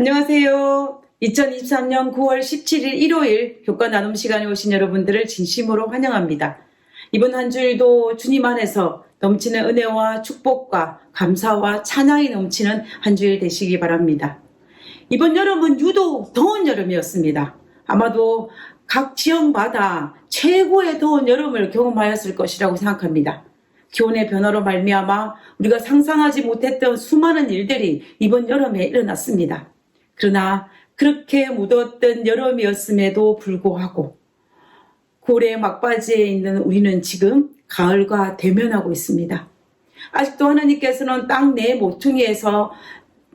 안녕하세요. 2023년 9월 17일 일요일 교과 나눔 시간에 오신 여러분들을 진심으로 환영합니다. 이번 한 주일도 주님 안에서 넘치는 은혜와 축복과 감사와 찬양이 넘치는 한 주일 되시기 바랍니다. 이번 여름은 유독 더운 여름이었습니다. 아마도 각 지역마다 최고의 더운 여름을 경험하였을 것이라고 생각합니다. 기온의 변화로 말미암아 우리가 상상하지 못했던 수많은 일들이 이번 여름에 일어났습니다. 그러나 그렇게 무더웠던 여름이었음에도 불구하고 고래의 막바지에 있는 우리는 지금 가을과 대면하고 있습니다. 아직도 하나님께서는 땅 내 모퉁이에서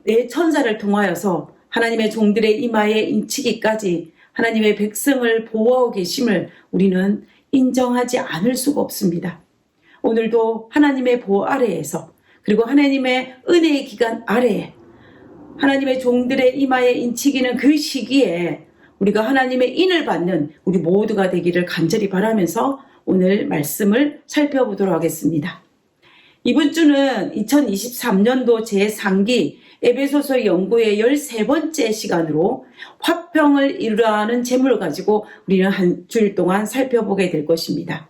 내 천사를 통하여서 하나님의 종들의 이마에 인치기까지 하나님의 백성을 보호하고 계심을 우리는 인정하지 않을 수가 없습니다. 오늘도 하나님의 보호 아래에서 그리고 하나님의 은혜의 기간 아래에 하나님의 종들의 이마에 인치기는 그 시기에 우리가 하나님의 인을 받는 우리 모두가 되기를 간절히 바라면서 오늘 말씀을 살펴보도록 하겠습니다. 이번 주는 2023년도 제3기 에베소서 연구의 13번째 시간으로 화평을 이루려 하는 제목을 가지고 우리는 한 주일 동안 살펴보게 될 것입니다.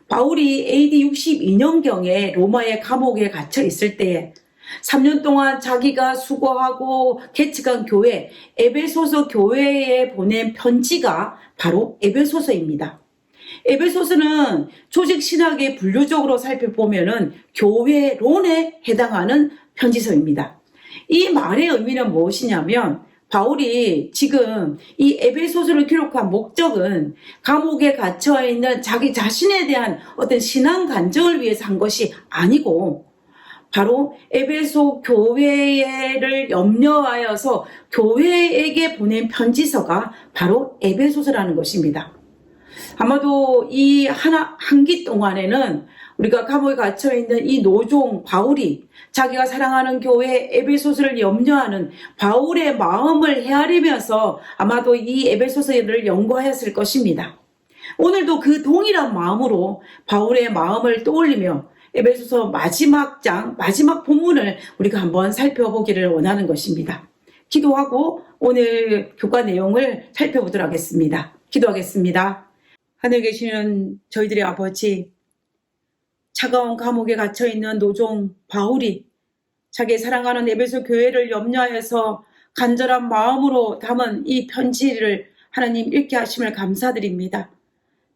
바울이 AD 62년경에 로마의 감옥에 갇혀 있을 때에 3년 동안 자기가 수고하고 개척한 교회 에베소서 교회에 보낸 편지가 바로 에베소서입니다. 에베소서는 조직신학의 분류적으로 살펴보면 교회론에 해당하는 편지서입니다. 이 말의 의미는 무엇이냐면 바울이 지금 이 에베소서를 기록한 목적은 감옥에 갇혀있는 자기 자신에 대한 어떤 신앙 간증을 위해서 한 것이 아니고 바로 에베소 교회를 염려하여서 교회에게 보낸 편지서가 바로 에베소서라는 것입니다. 아마도 이 한기 동안에는 우리가 감옥에 갇혀있는 이 노종 바울이 자기가 사랑하는 교회 에베소서를 염려하는 바울의 마음을 헤아리면서 아마도 이 에베소서를 연구하였을 것입니다. 오늘도 그 동일한 마음으로 바울의 마음을 떠올리며 에베소서 마지막 장, 마지막 본문을 우리가 한번 살펴보기를 원하는 것입니다. 기도하고 오늘 교과 내용을 살펴보도록 하겠습니다. 기도하겠습니다. 하늘에 계시는 저희들의 아버지, 차가운 감옥에 갇혀있는 노종 바울이 자기 사랑하는 에베소 교회를 염려하여서 간절한 마음으로 담은 이 편지를 하나님 읽게 하심을 감사드립니다.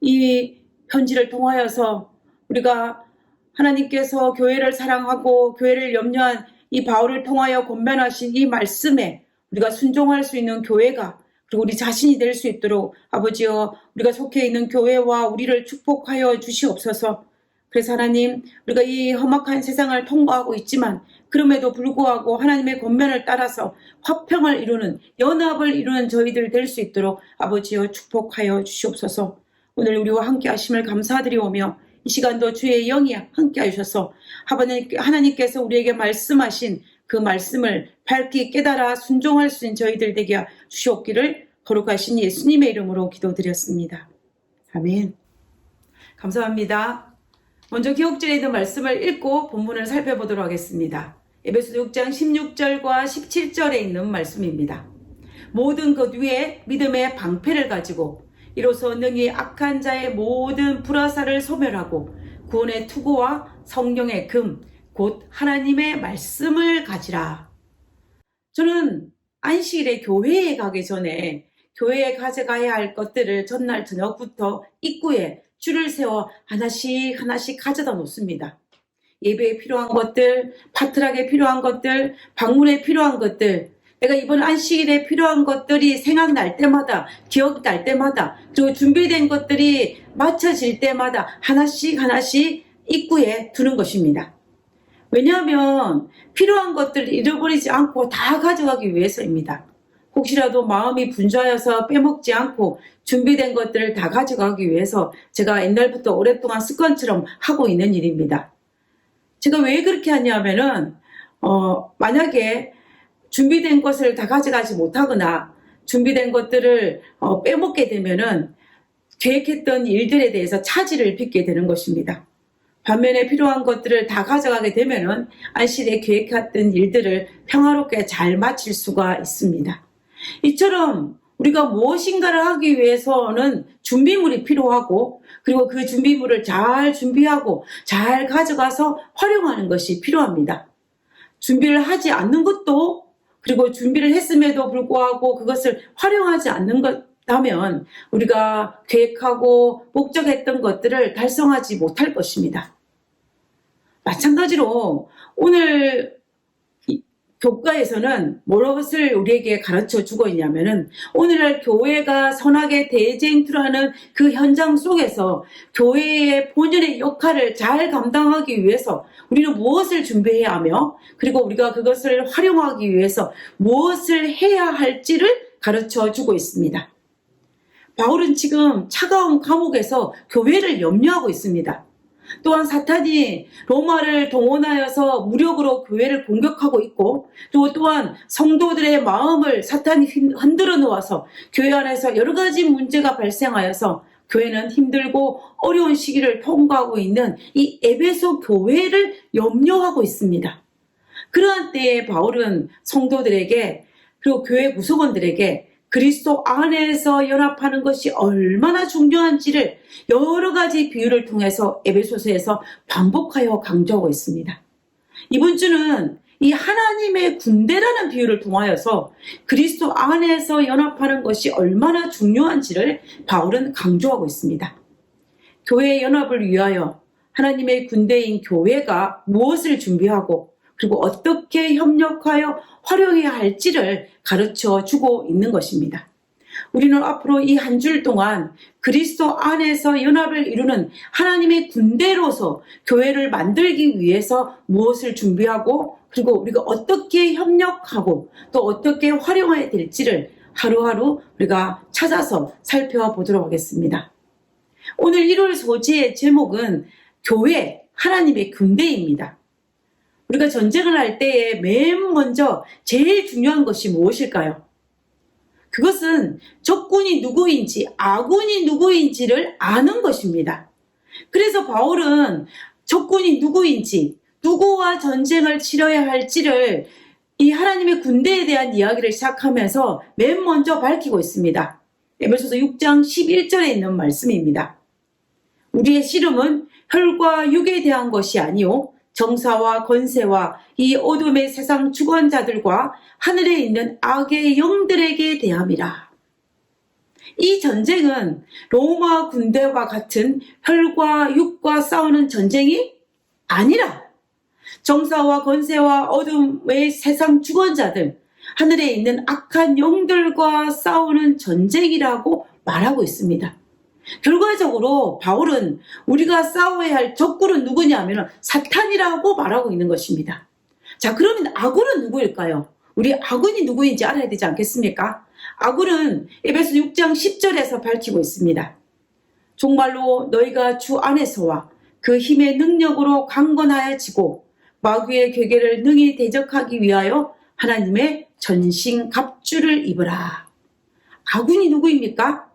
이 편지를 통하여서 우리가 하나님께서 교회를 사랑하고 교회를 염려한 이 바울을 통하여 권면하신 이 말씀에 우리가 순종할 수 있는 교회가 그리고 우리 자신이 될 수 있도록 아버지여 우리가 속해 있는 교회와 우리를 축복하여 주시옵소서. 그래서 하나님 우리가 이 험악한 세상을 통과하고 있지만 그럼에도 불구하고 하나님의 권면을 따라서 화평을 이루는 연합을 이루는 저희들 될 수 있도록 아버지여 축복하여 주시옵소서. 오늘 우리와 함께 하심을 감사드리오며 이 시간도 주의 영이 함께 하셔서 하나님께서 우리에게 말씀하신 그 말씀을 밝히 깨달아 순종할 수 있는 저희들 되게 주시옵기를 거룩하신 예수님의 이름으로 기도드렸습니다. 아멘. 감사합니다. 먼저 기록줄에 있는 말씀을 읽고 본문을 살펴보도록 하겠습니다. 에베소서 6장 16절과 17절에 있는 말씀입니다. 모든 것 위에 믿음의 방패를 가지고 이로써 능히 악한 자의 모든 불화살을 소멸하고 구원의 투구와 성령의 금 곧 하나님의 말씀을 가지라. 저는 안식일에 교회에 가기 전에 교회에 가져가야 할 것들을 전날 저녁부터 입구에 줄을 세워 하나씩 가져다 놓습니다. 예배에 필요한 것들, 파트락에 필요한 것들, 방문에 필요한 것들, 내가 이번 안식일에 필요한 것들이 생각날 때마다, 기억날 때마다, 그리고 준비된 것들이 맞춰질 때마다 하나씩 입구에 두는 것입니다. 왜냐하면 필요한 것들을 잃어버리지 않고 다 가져가기 위해서입니다. 혹시라도 마음이 분주하여서 빼먹지 않고 준비된 것들을 다 가져가기 위해서 제가 옛날부터 오랫동안 습관처럼 하고 있는 일입니다. 제가 왜 그렇게 하냐면은 만약에 준비된 것을 다 가져가지 못하거나 준비된 것들을 빼먹게 되면은 계획했던 일들에 대해서 차질을 빚게 되는 것입니다. 반면에 필요한 것들을 다 가져가게 되면은 안식일에 계획했던 일들을 평화롭게 잘 마칠 수가 있습니다. 이처럼 우리가 무엇인가를 하기 위해서는 준비물이 필요하고, 그리고 그 준비물을 잘 준비하고 잘 가져가서 활용하는 것이 필요합니다. 준비를 하지 않는 것도, 그리고 준비를 했음에도 불구하고 그것을 활용하지 않는 것다면 우리가 계획하고 목적했던 것들을 달성하지 못할 것입니다. 마찬가지로 오늘 교과에서는 무엇을 우리에게 가르쳐 주고 있냐면은, 오늘날 교회가 선하게 대쟁투라는 그 현장 속에서 교회의 본연의 역할을 잘 감당하기 위해서 우리는 무엇을 준비해야 하며, 그리고 우리가 그것을 활용하기 위해서 무엇을 해야 할지를 가르쳐 주고 있습니다. 바울은 지금 차가운 감옥에서 교회를 염려하고 있습니다. 또한 사탄이 로마를 동원하여서 무력으로 교회를 공격하고 있고, 또한 성도들의 마음을 사탄이 흔들어 놓아서 교회 안에서 여러 가지 문제가 발생하여서 교회는 힘들고 어려운 시기를 통과하고 있는 이 에베소 교회를 염려하고 있습니다. 그러한 때에 바울은 성도들에게, 그리고 교회 구성원들에게 그리스도 안에서 연합하는 것이 얼마나 중요한지를 여러 가지 비유를 통해서 에베소서에서 반복하여 강조하고 있습니다. 이번 주는 이 하나님의 군대라는 비유를 통하여서 그리스도 안에서 연합하는 것이 얼마나 중요한지를 바울은 강조하고 있습니다. 교회의 연합을 위하여 하나님의 군대인 교회가 무엇을 준비하고, 그리고 어떻게 협력하여 활용해야 할지를 가르쳐 주고 있는 것입니다. 우리는 앞으로 이 한 주 동안 그리스도 안에서 연합을 이루는 하나님의 군대로서 교회를 만들기 위해서 무엇을 준비하고, 그리고 우리가 어떻게 협력하고 또 어떻게 활용해야 될지를 하루하루 우리가 찾아서 살펴보도록 하겠습니다. 오늘 1월 소지의 제목은 교회 하나님의 군대입니다. 우리가 전쟁을 할 때에 맨 먼저 제일 중요한 것이 무엇일까요? 그것은 적군이 누구인지, 아군이 누구인지를 아는 것입니다. 그래서 바울은 적군이 누구인지, 누구와 전쟁을 치러야 할지를 이 하나님의 군대에 대한 이야기를 시작하면서 맨 먼저 밝히고 있습니다. 에베소서 6장 11절에 있는 말씀입니다. 우리의 씨름은 혈과 육에 대한 것이 아니요 정사와 권세와 이 어둠의 세상 주관자들과 하늘에 있는 악의 영들에게 대함이라. 이 전쟁은 로마 군대와 같은 혈과 육과 싸우는 전쟁이 아니라 정사와 권세와 어둠의 세상 주관자들, 하늘에 있는 악한 영들과 싸우는 전쟁이라고 말하고 있습니다. 결과적으로 바울은 우리가 싸워야 할 적군은 누구냐면 사탄이라고 말하고 있는 것입니다. 자, 그러면 아군은 누구일까요? 우리 아군이 누구인지 알아야 되지 않겠습니까? 아군은 에베소 6장 10절에서 밝히고 있습니다. 정말로 너희가 주 안에서와 그 힘의 능력으로 강건하여지고 마귀의 괴계를 능히 대적하기 위하여 하나님의 전신 갑주를 입으라. 아군이 누구입니까?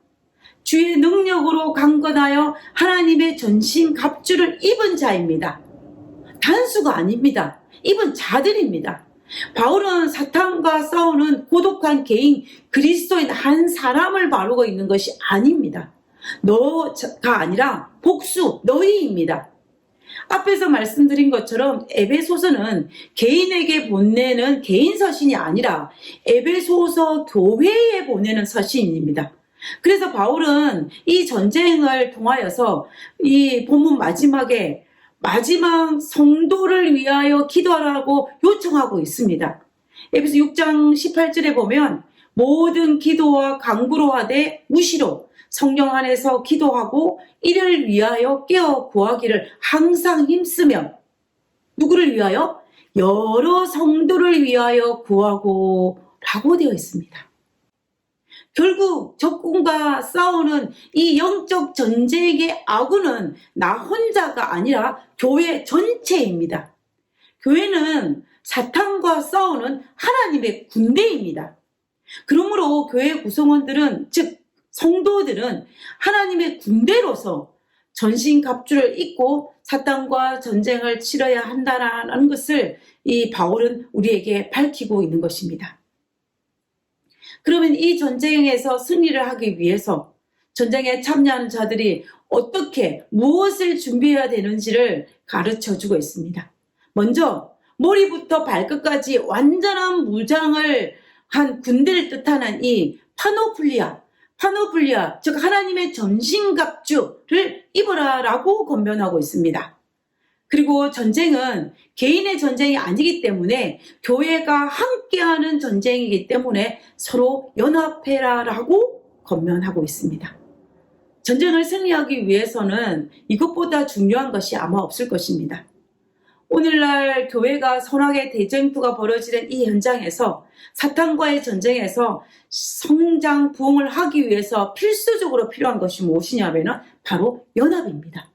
주의 능력으로 강건하여 하나님의 전신 갑주를 입은 자입니다. 단수가 아닙니다. 입은 자들입니다. 바울은 사탄과 싸우는 고독한 개인 그리스도인 한 사람을 바르고 있는 것이 아닙니다. 너가 아니라 복수, 너희입니다. 앞에서 말씀드린 것처럼 에베소서는 개인에게 보내는 개인 서신이 아니라 에베소서 교회에 보내는 서신입니다. 그래서 바울은 이 전쟁을 통하여서 이 본문 마지막에 마지막 성도를 위하여 기도하라고 요청하고 있습니다. 에베소 6장 18절에 보면 모든 기도와 간구로 하되 무시로 성령 안에서 기도하고 이를 위하여 깨어 구하기를 항상 힘쓰며, 누구를 위하여? 여러 성도를 위하여 구하고 라고 되어 있습니다. 결국 적군과 싸우는 이 영적 전쟁의 아군은 나 혼자가 아니라 교회 전체입니다. 교회는 사탄과 싸우는 하나님의 군대입니다. 그러므로 교회 구성원들은, 즉 성도들은 하나님의 군대로서 전신갑주를 입고 사탄과 전쟁을 치러야 한다는 것을 이 바울은 우리에게 밝히고 있는 것입니다. 그러면 이 전쟁에서 승리를 하기 위해서 전쟁에 참여하는 자들이 어떻게 무엇을 준비해야 되는지를 가르쳐주고 있습니다. 먼저 머리부터 발끝까지 완전한 무장을 한 군대를 뜻하는 이 파노플리아, 즉 하나님의 전신갑주를 입어라라고 권면하고 있습니다. 그리고 전쟁은 개인의 전쟁이 아니기 때문에 교회가 함께하는 전쟁이기 때문에 서로 연합해라라고 권면하고 있습니다. 전쟁을 승리하기 위해서는 이것보다 중요한 것이 아마 없을 것입니다. 오늘날 교회가 선악의 대쟁투가 벌어지는 이 현장에서 사탄과의 전쟁에서 성장 부흥을 하기 위해서 필수적으로 필요한 것이 무엇이냐면 바로 연합입니다.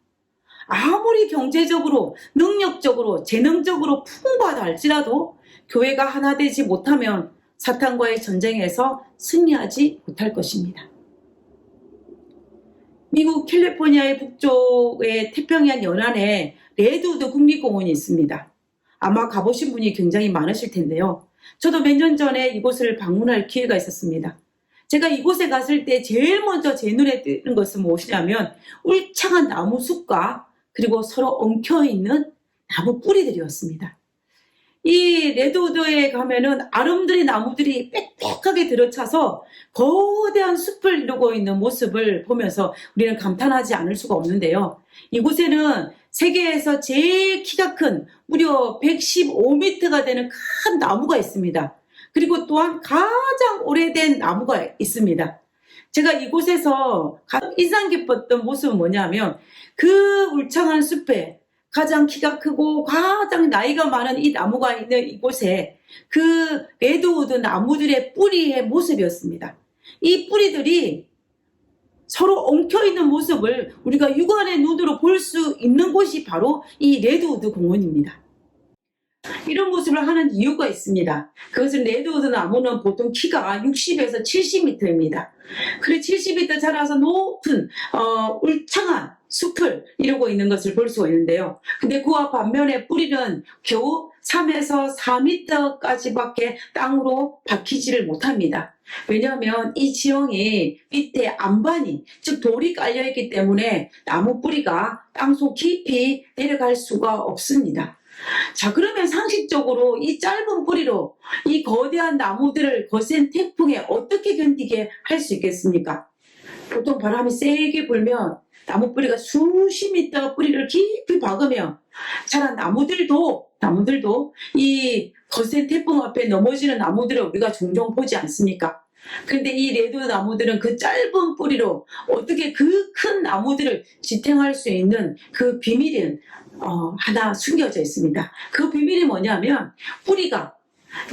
아무리 경제적으로, 능력적으로, 재능적으로 풍부하다 할지라도 교회가 하나 되지 못하면 사탄과의 전쟁에서 승리하지 못할 것입니다. 미국 캘리포니아의 북쪽의 태평양 연안에 레드우드 국립공원이 있습니다. 아마 가보신 분이 굉장히 많으실 텐데요. 저도 몇 년 전에 이곳을 방문할 기회가 있었습니다. 제가 이곳에 갔을 때 제일 먼저 제 눈에 띄는 것은 무엇이냐면 울창한 나무 숲과 그리고 서로 엉켜있는 나무 뿌리들이었습니다. 이 레드우드에 가면은 아름드리 나무들이 빽빽하게 들어차서 거대한 숲을 이루고 있는 모습을 보면서 우리는 감탄하지 않을 수가 없는데요. 이곳에는 세계에서 제일 키가 큰 무려 115m가 되는 큰 나무가 있습니다. 그리고 또한 가장 오래된 나무가 있습니다. 제가 이곳에서 가장 인상 깊었던 모습은 뭐냐면 그 울창한 숲에 가장 키가 크고 가장 나이가 많은 이 나무가 있는 이곳에 그 레드우드 나무들의 뿌리의 모습이었습니다. 이 뿌리들이 서로 엉켜있는 모습을 우리가 육안의 눈으로 볼 수 있는 곳이 바로 이 레드우드 공원입니다. 이런 모습을 하는 이유가 있습니다. 그것은 레드우드 나무는 보통 키가 60에서 70m입니다. 그래 70m 자라서 높은 울창한 숲을 이루고 있는 것을 볼 수가 있는데요. 근데 그와 반면에 뿌리는 겨우 3에서 4m까지밖에 땅으로 박히지를 못합니다. 왜냐하면 이 지형이 밑에 안반이 즉 돌이 깔려있기 때문에 나무 뿌리가 땅속 깊이 내려갈 수가 없습니다. 자, 그러면 상식적으로 이 짧은 뿌리로 이 거대한 나무들을 거센 태풍에 어떻게 견디게 할 수 있겠습니까? 보통 바람이 세게 불면 나무 뿌리가 수십 미터 뿌리를 깊이 박으면 자란 나무들도 이 거센 태풍 앞에 넘어지는 나무들을 우리가 종종 보지 않습니까? 그런데 이 레드 나무들은 그 짧은 뿌리로 어떻게 그 큰 나무들을 지탱할 수 있는 그 비밀은 하나 숨겨져 있습니다. 그 비밀이 뭐냐면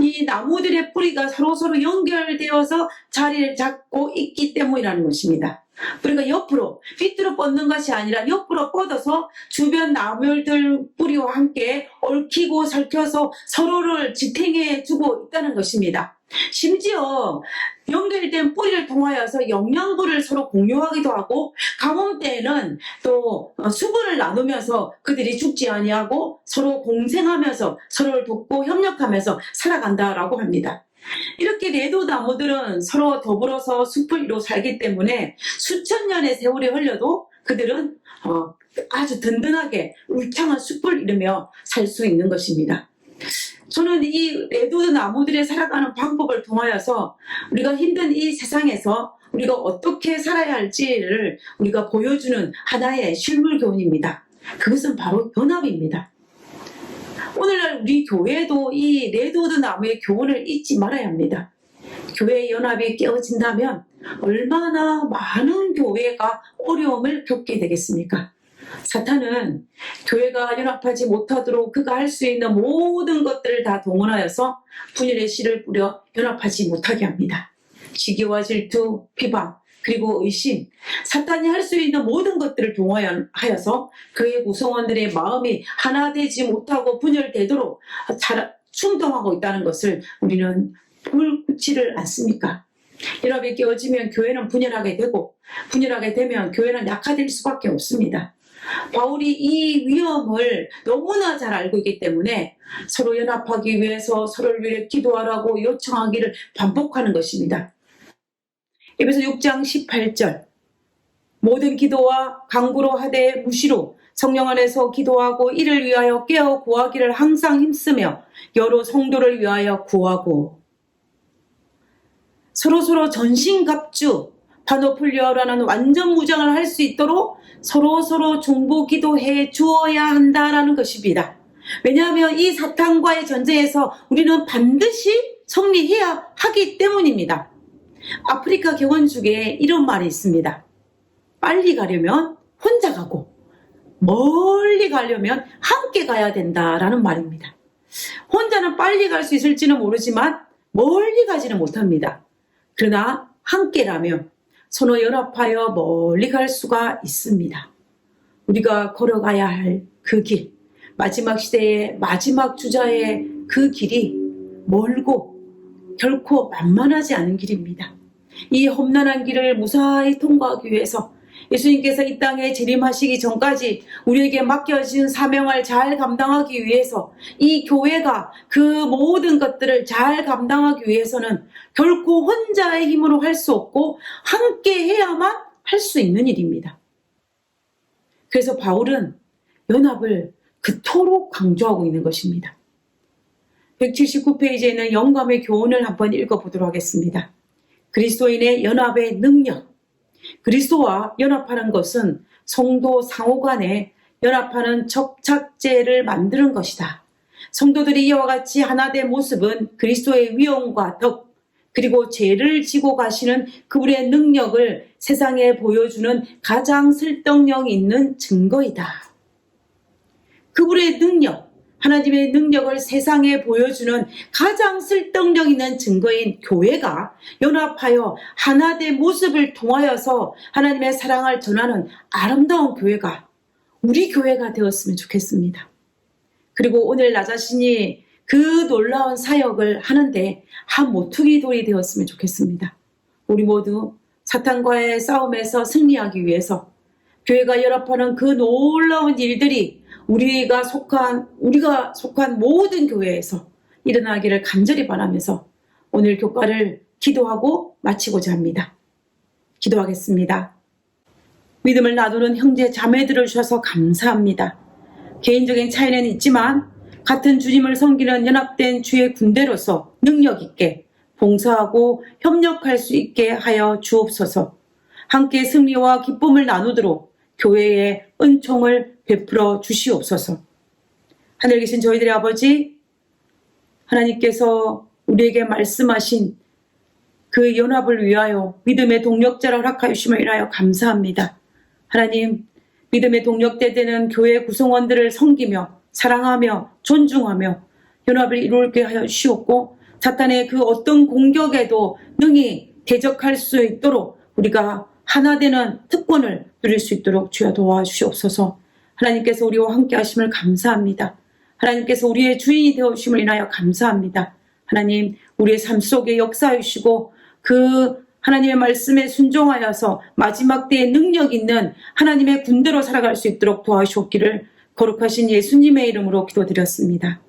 이 나무들의 뿌리가 서로서로 연결되어서 자리를 잡고 있기 때문이라는 것입니다. 뿌리가 옆으로 밑으로 뻗는 것이 아니라 옆으로 뻗어서 주변 나무들 뿌리와 함께 얽히고 설켜서 서로를 지탱해 주고 있다는 것입니다. 심지어 연결된 뿌리를 통하여서 영양분을 서로 공유하기도 하고 가뭄 때에는 또 수분을 나누면서 그들이 죽지 아니하고 서로 공생하면서 서로를 돕고 협력하면서 살아간다라고 합니다. 이렇게 레드 나무들은 서로 더불어서 숲을 이루고 살기 때문에 수천 년의 세월이 흘러도 그들은 아주 든든하게 울창한 숲을 이루며 살 수 있는 것입니다. 저는 이 레드우드 나무들이 살아가는 방법을 통하여서 우리가 힘든 이 세상에서 우리가 어떻게 살아야 할지를 우리가 보여주는 하나의 실물 교훈입니다. 그것은 바로 연합입니다. 오늘날 우리 교회도 이 레드우드 나무의 교훈을 잊지 말아야 합니다. 교회의 연합이 깨어진다면 얼마나 많은 교회가 어려움을 겪게 되겠습니까? 사탄은 교회가 연합하지 못하도록 그가 할 수 있는 모든 것들을 다 동원하여서 분열의 씨를 뿌려 연합하지 못하게 합니다. 시기와 질투, 비방, 그리고 의심, 사탄이 할 수 있는 모든 것들을 동원하여서 그의 구성원들의 마음이 하나 되지 못하고 분열되도록 충동하고 있다는 것을 우리는 볼지를 않습니까? 연합이 깨어지면 교회는 분열하게 되고 분열하게 되면 교회는 약화될 수밖에 없습니다. 바울이 이 위험을 너무나 잘 알고 있기 때문에 서로 연합하기 위해서 서로를 위해 기도하라고 요청하기를 반복하는 것입니다. 에베소 6장 18절 모든 기도와 간구로 하되 무시로 성령 안에서 기도하고 이를 위하여 깨어 구하기를 항상 힘쓰며 여러 성도를 위하여 구하고 서로서로 전신갑주 파노플리어라는 완전 무장을 할 수 있도록 서로서로 중보 기도해 주어야 한다라는 것입니다. 왜냐하면 이 사탄과의 전쟁에서 우리는 반드시 승리해야 하기 때문입니다. 아프리카 경원중에 이런 말이 있습니다. 빨리 가려면 혼자 가고 멀리 가려면 함께 가야 된다라는 말입니다. 혼자는 빨리 갈 수 있을지는 모르지만 멀리 가지는 못합니다. 그러나 함께라면 서로 연합하여 멀리 갈 수가 있습니다. 우리가 걸어가야 할 그 길, 마지막 시대의 마지막 주자의 그 길이 멀고 결코 만만하지 않은 길입니다. 이 험난한 길을 무사히 통과하기 위해서 예수님께서 이 땅에 재림하시기 전까지 우리에게 맡겨진 사명을 잘 감당하기 위해서 이 교회가 그 모든 것들을 잘 감당하기 위해서는 결코 혼자의 힘으로 할 수 없고 함께 해야만 할 수 있는 일입니다. 그래서 바울은 연합을 그토록 강조하고 있는 것입니다. 179페이지에는 영감의 교훈을 한번 읽어보도록 하겠습니다. 그리스도인의 연합의 능력. 그리스도와 연합하는 것은 성도 상호간에 연합하는 접착제를 만드는 것이다. 성도들이 이와 같이 하나 된 모습은 그리스도의 위엄과 덕, 그리고 죄를 지고 가시는 그분의 능력을 세상에 보여주는 가장 설득력 있는 증거이다. 그분의 능력, 하나님의 능력을 세상에 보여주는 가장 설득력 있는 증거인 교회가 연합하여 하나 된 모습을 통하여서 하나님의 사랑을 전하는 아름다운 교회가 우리 교회가 되었으면 좋겠습니다. 그리고 오늘 나 자신이 그 놀라운 사역을 하는데 한 모퉁이 돌이 되었으면 좋겠습니다. 우리 모두 사탄과의 싸움에서 승리하기 위해서 교회가 연합하는 그 놀라운 일들이 우리가 속한 모든 교회에서 일어나기를 간절히 바라면서 오늘 교과를 기도하고 마치고자 합니다. 기도하겠습니다. 믿음을 나누는 형제 자매들을 주셔서 감사합니다. 개인적인 차이는 있지만 같은 주님을 섬기는 연합된 주의 군대로서 능력 있게 봉사하고 협력할 수 있게 하여 주옵소서. 함께 승리와 기쁨을 나누도록 교회의 은총을 베풀어 주시옵소서. 하늘에 계신 저희들의 아버지, 하나님께서 우리에게 말씀하신 그 연합을 위하여 믿음의 동력자를 허락하여 주심을 인하여 감사합니다. 하나님, 믿음의 동력대 되는 교회 구성원들을 섬기며 사랑하며 존중하며 연합을 이루게 하여 주시옵고 사탄의 그 어떤 공격에도 능히 대적할 수 있도록 우리가 하나 되는 특권을 누릴 수 있도록 주여 도와주시옵소서. 하나님께서 우리와 함께 하심을 감사합니다. 하나님께서 우리의 주인이 되어주심을 인하여 감사합니다. 하나님, 우리의 삶 속에 역사해 주시고 그 하나님의 말씀에 순종하여서 마지막 때에 능력 있는 하나님의 군대로 살아갈 수 있도록 도와주시옵기를 거룩하신 예수님의 이름으로 기도드렸습니다.